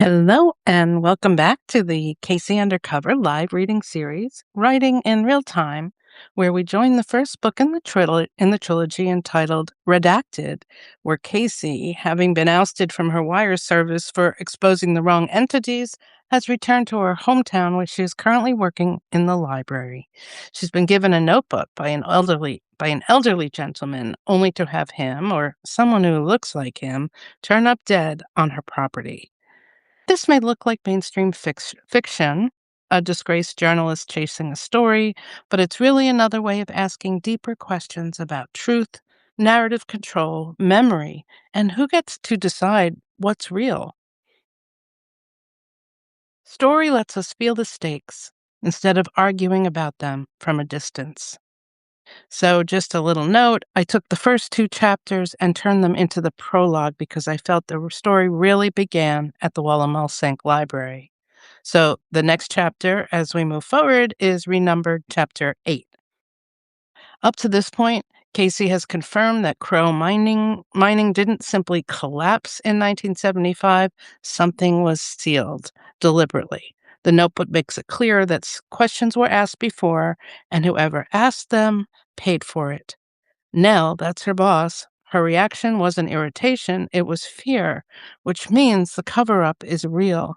Hello, and welcome back to the Cayce Undercover live reading series, Writing in Real Time, where we join the first book in the trilogy entitled Redacted, where Cayce, having been ousted from her wire service for exposing the wrong entities, has returned to her hometown where she is currently working in the library. She's been given a notebook by an elderly gentleman, only to have him, or someone who looks like him, turn up dead on her property. This may look like mainstream fiction, a disgraced journalist chasing a story, but it's really another way of asking deeper questions about truth, narrative control, memory, and who gets to decide what's real. Story lets us feel the stakes instead of arguing about them from a distance. So, just a little note, I took the first two chapters and turned them into the prologue because I felt the story really began at the Wallamalsink Library. So, the next chapter, as we move forward, is renumbered Chapter 8. Up to this point, Cayce has confirmed that Crow mining didn't simply collapse in 1975. Something was sealed deliberately. The notebook makes it clear that questions were asked before, and whoever asked them paid for it. Nell, that's her boss, her reaction wasn't irritation, it was fear, which means the cover-up is real.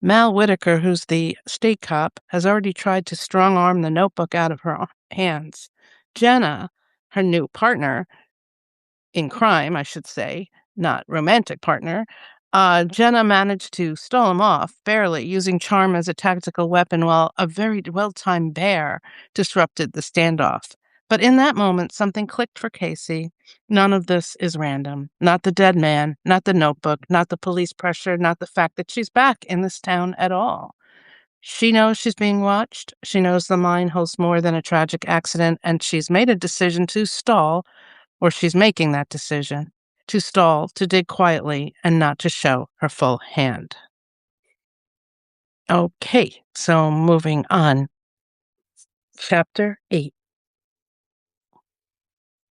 Mal Whitaker, who's the state cop, has already tried to strong-arm the notebook out of her hands. Jenna, her new partner in crime, I should say, not romantic partner, Jenna managed to stall him off, barely, using charm as a tactical weapon while a very well-timed bear disrupted the standoff. But in that moment, something clicked for Cayce. None of this is random. Not the dead man, not the notebook, not the police pressure, not the fact that she's back in this town at all. She knows she's being watched. She knows the mine holds more than a tragic accident, and she's made a decision to stall, or she's making that decision, to stall, to dig quietly, and not to show her full hand. Okay, so moving on. Chapter 8.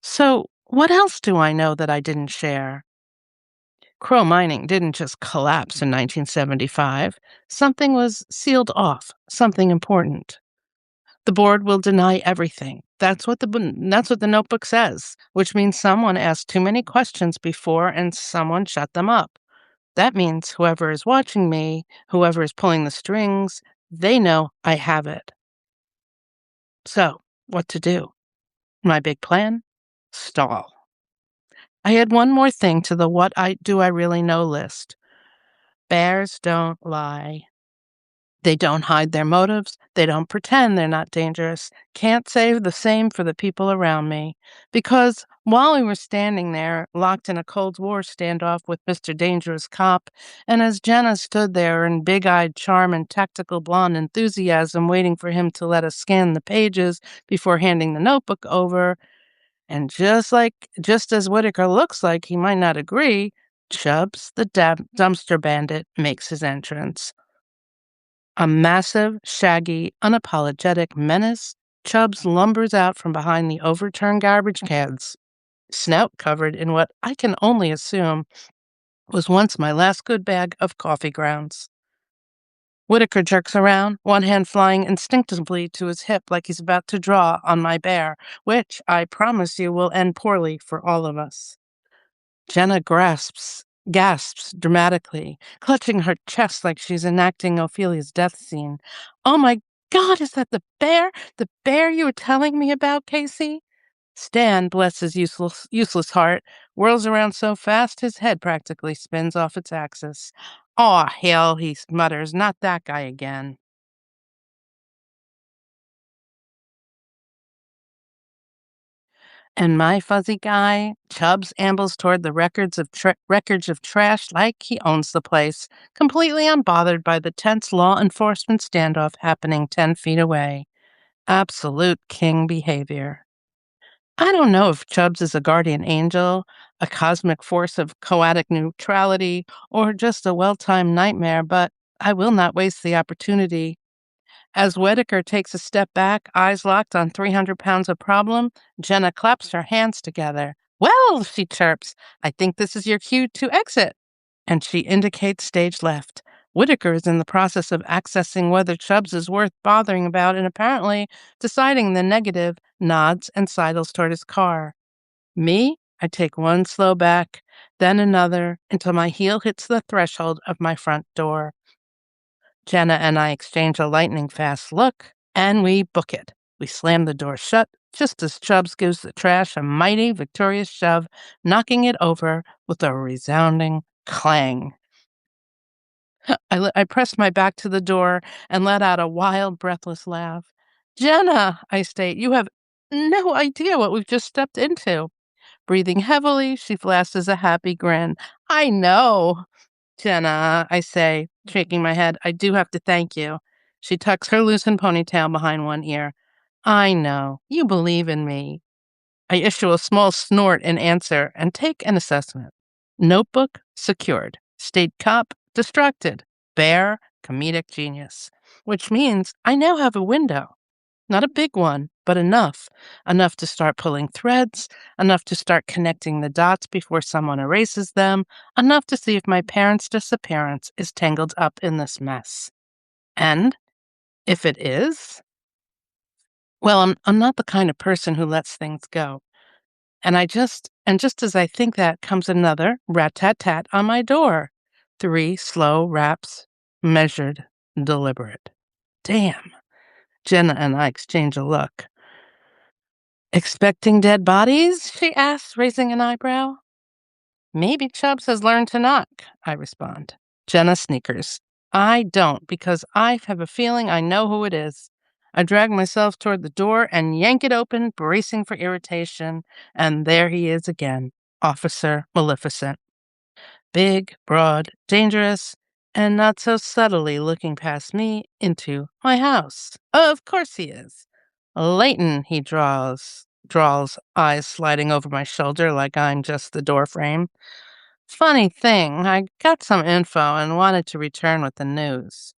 So, what else do I know that I didn't share? Crow mining didn't just collapse in 1975. Something was sealed off, something important. The board will deny everything. That's what the notebook says, which means someone asked too many questions before and someone shut them up. That means whoever is watching me, whoever is pulling the strings, they know I have it. So, what to do? My big plan? Stall. I had one more thing to the what I do I really know list. Bears don't lie. They don't hide their motives. They don't pretend they're not dangerous. Can't say the same for the people around me. Because while we were standing there, locked in a Cold War standoff with Mr. Dangerous Cop, and as Jenna stood there in big-eyed charm and tactical blonde enthusiasm waiting for him to let us scan the pages before handing the notebook over, and just as Whitaker looks like he might not agree, Chubbs, the dumpster bandit, makes his entrance. A massive, shaggy, unapologetic menace, Chubbs lumbers out from behind the overturned garbage cans, snout covered in what I can only assume was once my last good bag of coffee grounds. Whitaker jerks around, one hand flying instinctively to his hip like he's about to draw on my bear, which I promise you will end poorly for all of us. Jenna gasps dramatically, clutching her chest like she's enacting Ophelia's death scene. "Oh my God, is that the bear? The bear you were telling me about, Cayce?" Stan, bless his useless heart, whirls around so fast his head practically spins off its axis. "Aw, hell," he mutters, "not that guy again." And my fuzzy guy, Chubbs, ambles toward the wreckage of trash like he owns the place, completely unbothered by the tense law enforcement standoff happening 10 feet away. Absolute king behavior. I don't know if Chubbs is a guardian angel, a cosmic force of poetic neutrality, or just a well-timed nightmare, but I will not waste the opportunity. As Whitaker takes a step back, eyes locked on 300 pounds of problem, Jenna claps her hands together. "Well," she chirps, "I think this is your cue to exit." And she indicates stage left. Whitaker is in the process of accessing whether Chubbs is worth bothering about and apparently deciding the negative, nods and sidles toward his car. Me, I take one slow back, then another, until my heel hits the threshold of my front door. Jenna and I exchange a lightning-fast look, and we book it. We slam the door shut just as Chubbs gives the trash a mighty, victorious shove, knocking it over with a resounding clang. I press my back to the door and let out a wild, breathless laugh. "Jenna," I state, "you have no idea what we've just stepped into." Breathing heavily, she flashes a happy grin. "I know." "Jenna," I say, shaking my head, "I do have to thank you." She tucks her loosened ponytail behind one ear. "I know. You believe in me." I issue a small snort in answer and take an assessment. Notebook secured. State cop distracted. Bear comedic genius. Which means I now have a window. Not a big one, but enough. Enough to start pulling threads, enough to start connecting the dots before someone erases them, enough to see if my parents' disappearance is tangled up in this mess. And if it is, well, I'm not the kind of person who lets things go. And just as I think that comes another rat-tat-tat on my door. 3 slow raps, measured, deliberate. Damn. Jenna and I exchange a look. "Expecting dead bodies?" she asks, raising an eyebrow. "Maybe Chubbs has learned to knock," I respond. Jenna sneakers. I don't, because I have a feeling I know who it is. I drag myself toward the door and yank it open, bracing for irritation, and there he is again, Officer Maleficent. Big, broad, dangerous, and not so subtly looking past me into my house. Of course he is. Leighton, he drawls, eyes sliding over my shoulder like I'm just the doorframe. Funny thing, I got some info and wanted to return with the news.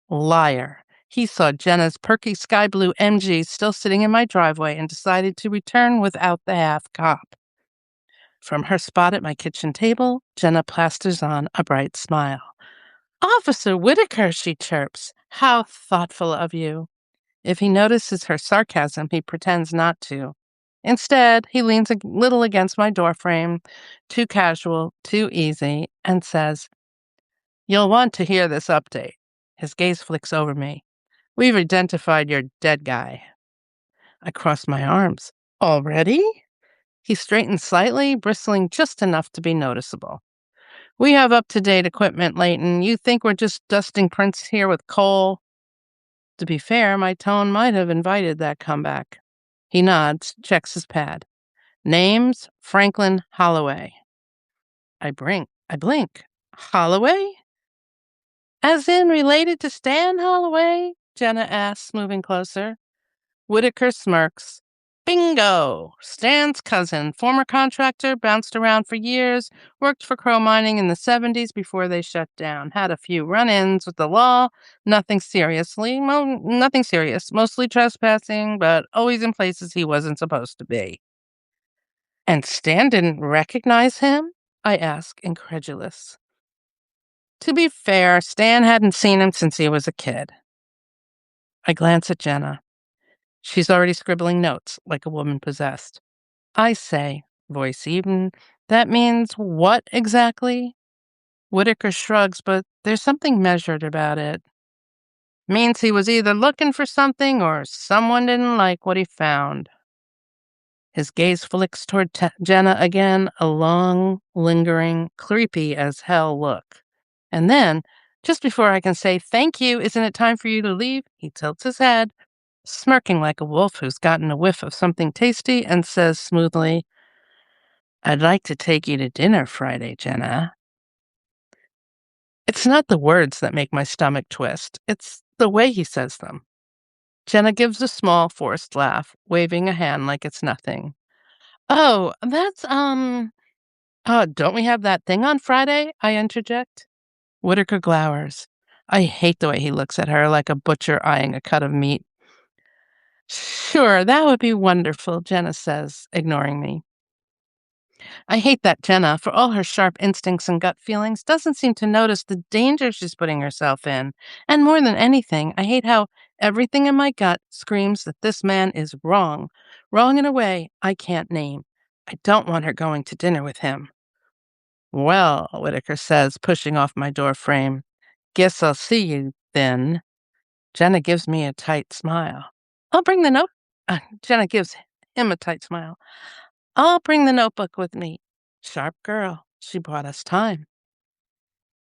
Liar. He saw Jenna's perky sky blue MG still sitting in my driveway and decided to return without the half cop. From her spot at my kitchen table, Jenna plasters on a bright smile. "Officer Whitaker," she chirps. "How thoughtful of you." If he notices her sarcasm, he pretends not to. Instead, he leans a little against my doorframe, too casual, too easy, and says, "You'll want to hear this update." His gaze flicks over me. "We've identified your dead guy." I cross my arms. "Already?" He straightens slightly, bristling just enough to be noticeable. "We have up-to-date equipment, Leighton. You think we're just dusting prints here with coal?" To be fair, my tone might have invited that comeback. He nods, checks his pad. "Name's Franklin Holloway." I blink. "Holloway? As in related to Stan Holloway?" Jenna asks, moving closer. Whitaker smirks. "Bingo! Stan's cousin, former contractor, bounced around for years, worked for Crow Mining in the 70s before they shut down. Had a few run-ins with the law, nothing serious, mostly trespassing, but always in places he wasn't supposed to be." "And Stan didn't recognize him?" I ask, incredulous. To be fair, Stan hadn't seen him since he was a kid. I glance at Jenna. She's already scribbling notes, like a woman possessed. I say, voice even, "That means what exactly?" Whitaker shrugs, but there's something measured about it. "Means he was either looking for something or someone didn't like what he found." His gaze flicks toward Jenna again, a long, lingering, creepy as hell look. And then, just before I can say, "Thank you, isn't it time for you to leave?" he tilts his head, smirking like a wolf who's gotten a whiff of something tasty, and says smoothly, "I'd like to take you to dinner Friday, Jenna." It's not the words that make my stomach twist. It's the way he says them. Jenna gives a small, forced laugh, waving a hand like it's nothing. "Oh, don't we have that thing on Friday?" I interject. Whitaker glowers. I hate the way he looks at her like a butcher eyeing a cut of meat. "Sure, that would be wonderful," Jenna says, ignoring me. I hate that Jenna, for all her sharp instincts and gut feelings, doesn't seem to notice the danger she's putting herself in. And more than anything, I hate how everything in my gut screams that this man is wrong. Wrong in a way I can't name. I don't want her going to dinner with him. Well, Whitaker says, pushing off my door frame. Guess I'll see you then. Jenna gives me a tight smile. I'll bring the note. Jenna gives him a tight smile. I'll bring the notebook with me. Sharp girl. She bought us time.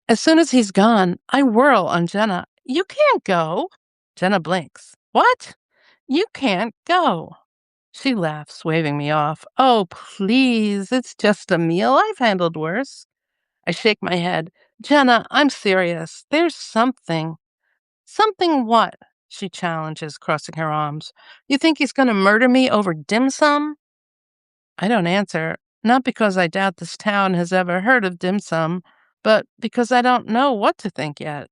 As soon as he's gone, I whirl on Jenna. You can't go. Jenna blinks. What? You can't go. She laughs, waving me off. Oh, please. It's just a meal. I've handled worse. I shake my head. Jenna, I'm serious. There's something. Something what? She challenges, crossing her arms. You think he's going to murder me over dim sum? I don't answer, not because I doubt this town has ever heard of dim sum, but because I don't know what to think yet.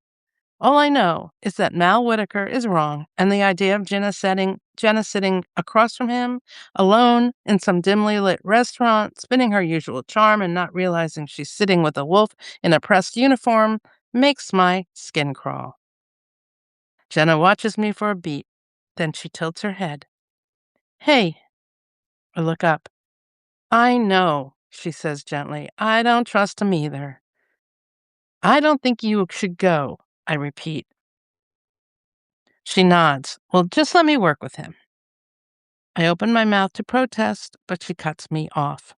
All I know is that Mal Whitaker is wrong, and the idea of Jenna sitting across from him, alone in some dimly lit restaurant, spinning her usual charm and not realizing she's sitting with a wolf in a pressed uniform, makes my skin crawl. Jenna watches me for a beat, then she tilts her head. Hey, I look up. I know, she says gently. I don't trust him either. I don't think you should go, I repeat. She nods. Well, just let me work with him. I open my mouth to protest, but she cuts me off.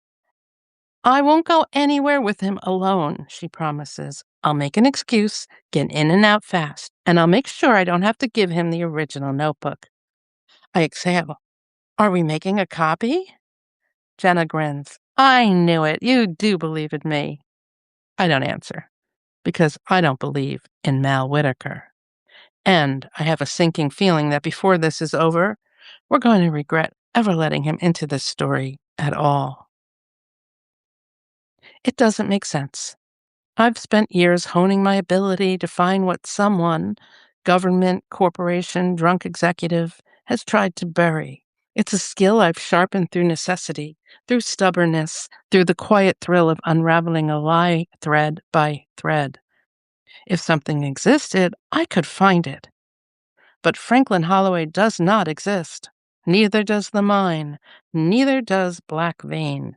I won't go anywhere with him alone, she promises. I'll make an excuse, get in and out fast, and I'll make sure I don't have to give him the original notebook. I exhale. Are we making a copy? Jenna grins. I knew it. You do believe in me. I don't answer, because I don't believe in Mal Whitaker. And I have a sinking feeling that before this is over, we're going to regret ever letting him into this story at all. It doesn't make sense. I've spent years honing my ability to find what someone, government, corporation, drunk executive, has tried to bury. It's a skill I've sharpened through necessity, through stubbornness, through the quiet thrill of unraveling a lie thread by thread. If something existed, I could find it. But Franklin Holloway does not exist. Neither does the mine. Neither does Black Vein.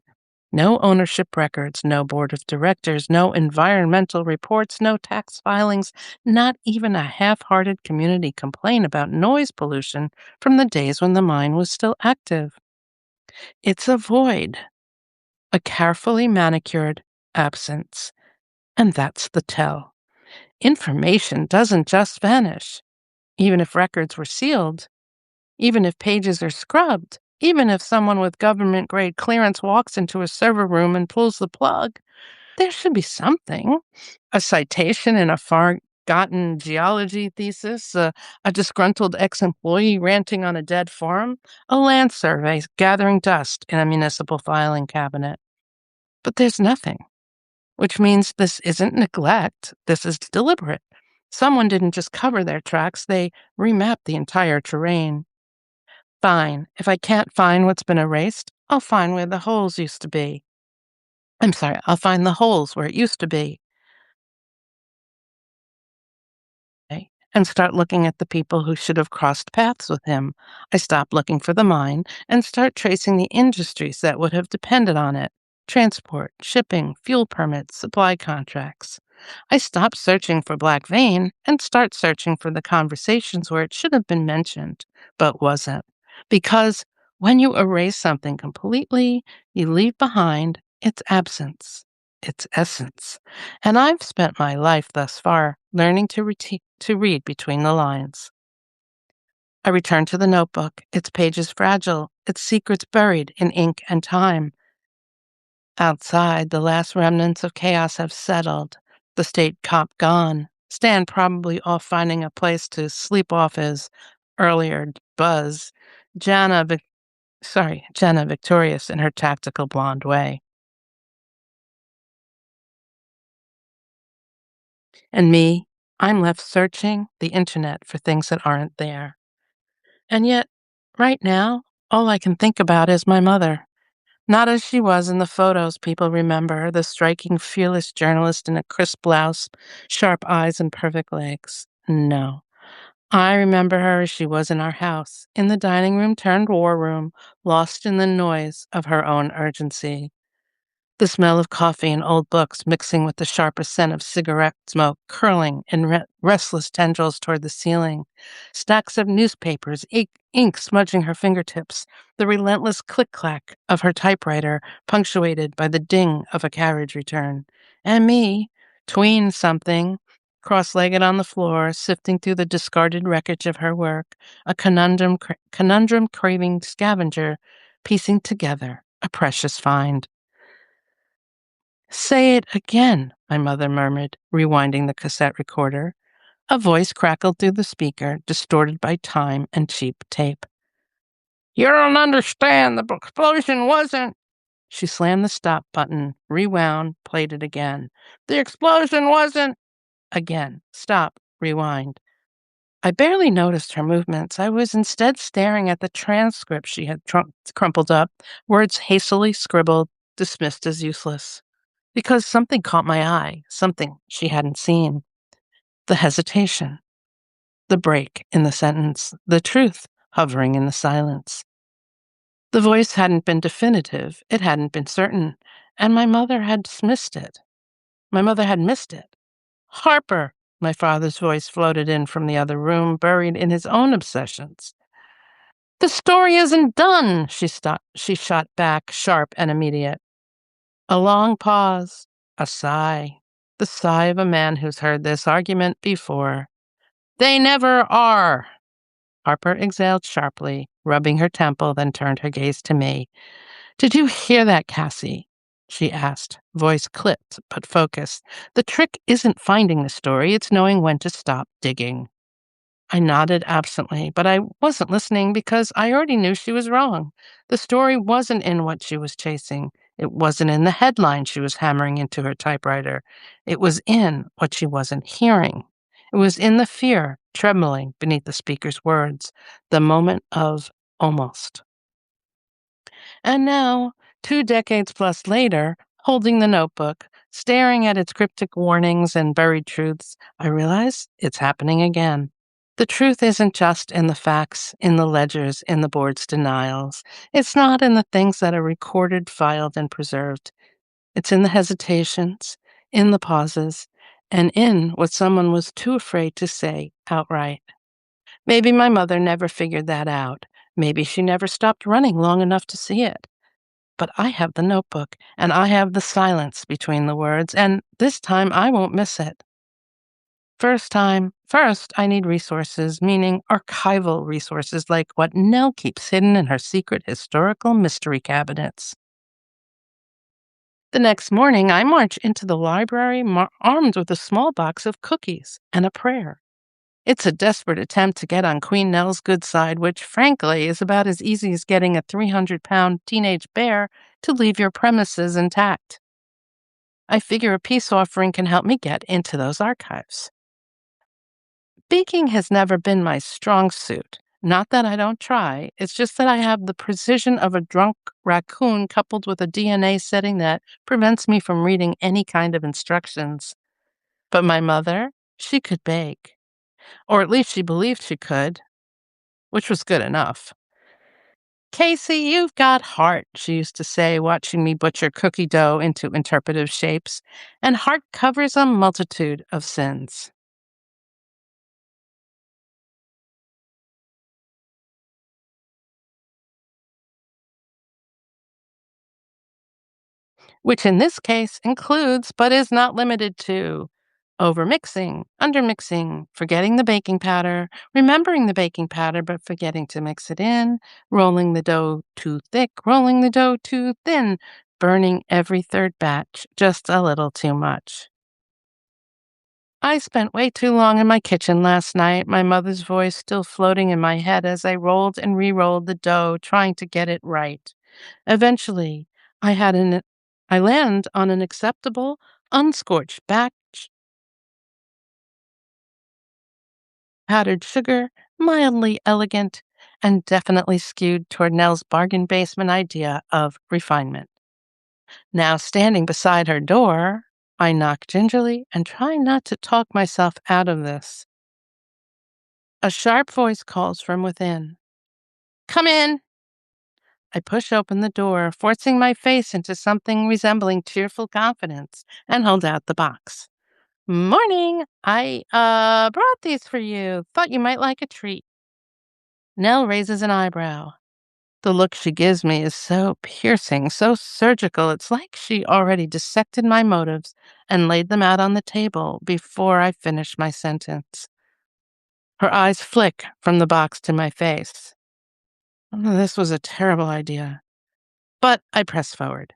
No ownership records, no board of directors, no environmental reports, no tax filings, not even a half-hearted community complaint about noise pollution from the days when the mine was still active. It's a void, a carefully manicured absence. And that's the tell. Information doesn't just vanish. Even if records were sealed, even if pages are scrubbed, even if someone with government-grade clearance walks into a server room and pulls the plug, there should be something. A citation in a forgotten geology thesis, a disgruntled ex-employee ranting on a dead farm, a land survey gathering dust in a municipal filing cabinet. But there's nothing, which means this isn't neglect. This is deliberate. Someone didn't just cover their tracks, they remapped the entire terrain. Fine. If I can't find what's been erased, I'll find where the holes used to be. I'll find the holes where it used to be. Okay, and start looking at the people who should have crossed paths with him. I stop looking for the mine and start tracing the industries that would have depended on it. Transport, shipping, fuel permits, supply contracts. I stop searching for Black Vein and start searching for the conversations where it should have been mentioned, but wasn't. Because when you erase something completely, you leave behind its absence, its essence. And I've spent my life thus far learning to read between the lines. I return to the notebook, its pages fragile, its secrets buried in ink and time. Outside, the last remnants of chaos have settled. The state cop gone. Stan probably off finding a place to sleep off his earlier buzz. Jana, Jenna victorious in her tactical blonde way. And me, I'm left searching the internet for things that aren't there. And yet, right now, all I can think about is my mother. Not as she was in the photos people remember her, the striking, fearless journalist in a crisp blouse, sharp eyes, and perfect legs. No. I remember her as she was in our house, in the dining room turned war room, lost in the noise of her own urgency. The smell of coffee and old books mixing with the sharper scent of cigarette smoke curling in restless tendrils toward the ceiling. Stacks of newspapers, ink smudging her fingertips. The relentless click-clack of her typewriter punctuated by the ding of a carriage return. And me, tween something, cross-legged on the floor, sifting through the discarded wreckage of her work, a conundrum-craving scavenger, piecing together a precious find. "Say it again," my mother murmured, rewinding the cassette recorder. A voice crackled through the speaker, distorted by time and cheap tape. "You don't understand. The explosion wasn't—" She slammed the stop button, rewound, played it again. "The explosion wasn't—" Again. Stop. Rewind. I barely noticed her movements. I was instead staring at the transcript she had crumpled up, words hastily scribbled, dismissed as useless. Because something caught my eye, something she hadn't seen. The hesitation, the break in the sentence, the truth hovering in the silence. The voice hadn't been definitive, it hadn't been certain, and my mother had dismissed it. My mother had missed it. "Harper!" My father's voice floated in from the other room, buried in his own obsessions. "The story isn't done," she shot back, sharp and immediate. A long pause, a sigh, the sigh of a man who's heard this argument before. "They never are!" Harper exhaled sharply, rubbing her temple, then turned her gaze to me. "Did you hear that, Cassie?" she asked, voice clipped but focused. "The trick isn't finding the story, it's knowing when to stop digging." I nodded absently, but I wasn't listening because I already knew she was wrong. The story wasn't in what she was chasing. It wasn't in the headline she was hammering into her typewriter. It was in what she wasn't hearing. It was in the fear trembling beneath the speaker's words, the moment of almost. And now, 2 decades plus later, holding the notebook, staring at its cryptic warnings and buried truths, I realize it's happening again. The truth isn't just in the facts, in the ledgers, in the board's denials. It's not in the things that are recorded, filed, and preserved. It's in the hesitations, in the pauses, and in what someone was too afraid to say outright. Maybe my mother never figured that out. Maybe she never stopped running long enough to see it. But I have the notebook, and I have the silence between the words, and this time I won't miss it. First, I need resources, meaning archival resources like what Nell keeps hidden in her secret historical mystery cabinets. The next morning, I march into the library armed with a small box of cookies and a prayer. It's a desperate attempt to get on Queen Nell's good side, which, frankly, is about as easy as getting a 300-pound teenage bear to leave your premises intact. I figure a peace offering can help me get into those archives. Baking has never been my strong suit. Not that I don't try, it's just that I have the precision of a drunk raccoon coupled with a DNA setting that prevents me from reading any kind of instructions. But my mother, she could bake. Or at least she believed she could, which was good enough. "Casey, you've got heart," she used to say, watching me butcher cookie dough into interpretive shapes, and heart covers a multitude of sins. Which in this case includes, but is not limited to, overmixing, undermixing, forgetting the baking powder, remembering the baking powder but forgetting to mix it in, rolling the dough too thick, rolling the dough too thin, burning every third batch just a little too much. I spent way too long in my kitchen last night, my mother's voice still floating in my head as I rolled and re-rolled the dough, trying to get it right. Eventually, I had an I land on an acceptable, unscorched batch, powdered sugar, mildly elegant, and definitely skewed toward Nell's bargain basement idea of refinement. Now, standing beside her door, I knock gingerly and try not to talk myself out of this. A sharp voice calls from within. Come in! I push open the door, forcing my face into something resembling cheerful confidence, and hold out the box. Morning! I brought these for you. Thought you might like a treat. Nell raises an eyebrow. The look she gives me is so piercing, so surgical, it's like she already dissected my motives and laid them out on the table before I finish my sentence. Her eyes flick from the box to my face. This was a terrible idea. But I press forward.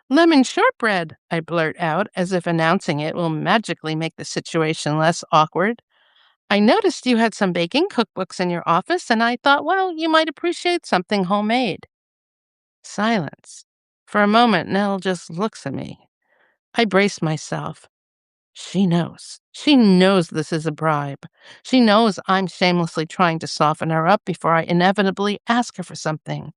Lemon shortbread, I blurt out, as if announcing it will magically make the situation less awkward. I noticed you had some baking cookbooks in your office, and I thought, well, you might appreciate something homemade. Silence. For a moment, Nell just looks at me. I brace myself. She knows. She knows this is a bribe. She knows I'm shamelessly trying to soften her up before I inevitably ask her for something.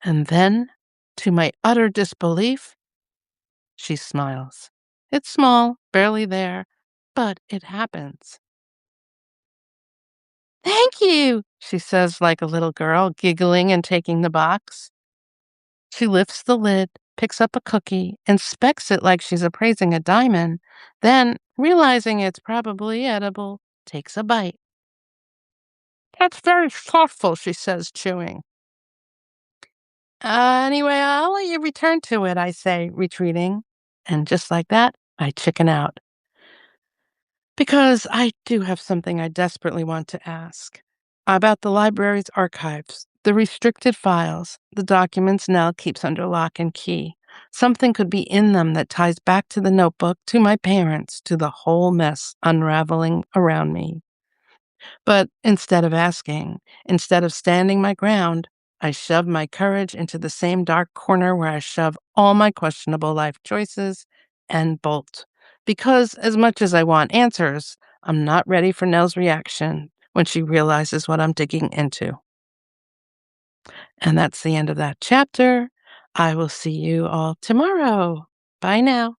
And then, to my utter disbelief, she smiles. It's small, barely there, but it happens. Thank you, she says like a little girl, giggling and taking the box. She lifts the lid, picks up a cookie, inspects it like she's appraising a diamond, then, realizing it's probably edible, takes a bite. That's very thoughtful, she says, chewing. Anyway, I'll let you return to it, I say, retreating. And just like that, I chicken out. Because I do have something I desperately want to ask about the library's archives, the restricted files, the documents Nell keeps under lock and key. Something could be in them that ties back to the notebook, to my parents, to the whole mess unraveling around me. But instead of asking, instead of standing my ground, I shove my courage into the same dark corner where I shove all my questionable life choices and bolt. Because as much as I want answers, I'm not ready for Nell's reaction when she realizes what I'm digging into. And that's the end of that chapter. I will see you all tomorrow. Bye now.